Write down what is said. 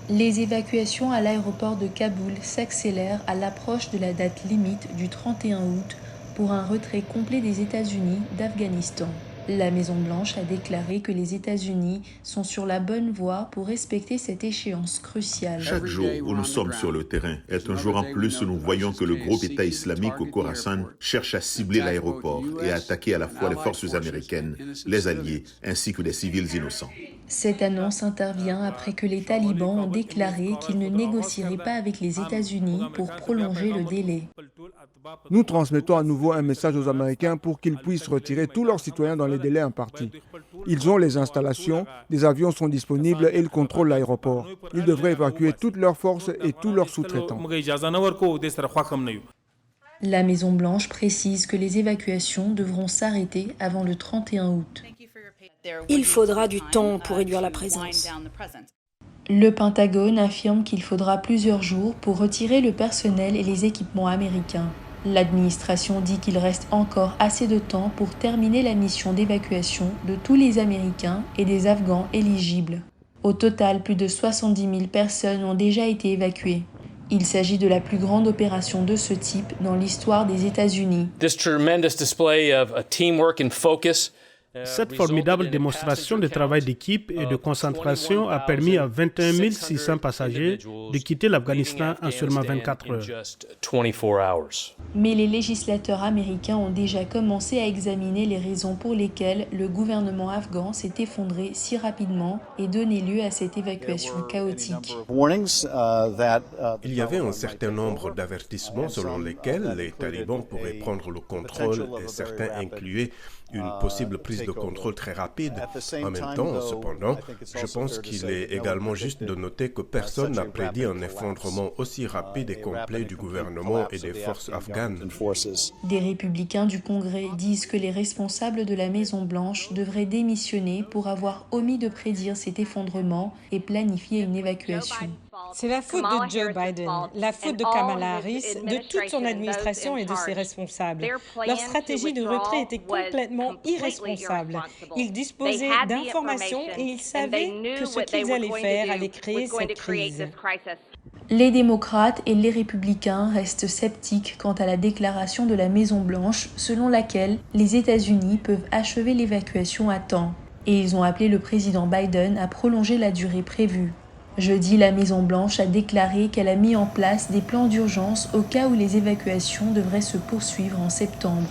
Les évacuations à l'aéroport de Kaboul s'accélèrent à l'approche de la date limite du 31 août pour un retrait complet des États-Unis d'Afghanistan. La Maison-Blanche a déclaré que les États-Unis sont sur la bonne voie pour respecter cette échéance cruciale. Chaque jour où nous sommes sur le terrain est un jour en plus où nous voyons que le groupe État islamique au Khorasan cherche à cibler l'aéroport et à attaquer à la fois les forces américaines, les alliés, ainsi que des civils innocents. Cette annonce intervient après que les talibans ont déclaré qu'ils ne négocieraient pas avec les États-Unis pour prolonger le délai. Nous transmettons à nouveau un message aux Américains pour qu'ils puissent retirer tous leurs citoyens dans les délais impartis. Ils ont les installations, des avions sont disponibles et ils contrôlent l'aéroport. Ils devraient évacuer toutes leurs forces et tous leurs sous-traitants. La Maison-Blanche précise que les évacuations devront s'arrêter avant le 31 août. Il faudra du temps pour réduire la présence. Le Pentagone affirme qu'il faudra plusieurs jours pour retirer le personnel et les équipements américains. L'administration dit qu'il reste encore assez de temps pour terminer la mission d'évacuation de tous les Américains et des Afghans éligibles. Au total, plus de 70 000 personnes ont déjà été évacuées. Il s'agit de la plus grande opération de ce type dans l'histoire des États-Unis. Cette formidable démonstration de travail d'équipe et de concentration a permis à 21 600 passagers de quitter l'Afghanistan en seulement 24 heures. Mais les législateurs américains ont déjà commencé à examiner les raisons pour lesquelles le gouvernement afghan s'est effondré si rapidement et donné lieu à cette évacuation chaotique. Il y avait un certain nombre d'avertissements selon lesquels les talibans pourraient prendre le contrôle et certains incluaient une possible prise de contrôle très rapide. En même temps, cependant, je pense qu'il est également juste de noter que personne n'a prédit un effondrement aussi rapide et complet du gouvernement et des forces afghanes. Des républicains du Congrès disent que les responsables de la Maison-Blanche devraient démissionner pour avoir omis de prédire cet effondrement et planifier une évacuation. C'est la faute de Joe Biden, la faute de Kamala Harris, de toute son administration et de ses responsables. Leur stratégie de retrait était complètement irresponsable. Ils disposaient d'informations et ils savaient que ce qu'ils allaient faire allait créer cette crise. Les démocrates et les républicains restent sceptiques quant à la déclaration de la Maison-Blanche selon laquelle les États-Unis peuvent achever l'évacuation à temps. Et ils ont appelé le président Biden à prolonger la durée prévue. Jeudi, la Maison-Blanche a déclaré qu'elle a mis en place des plans d'urgence au cas où les évacuations devraient se poursuivre en septembre.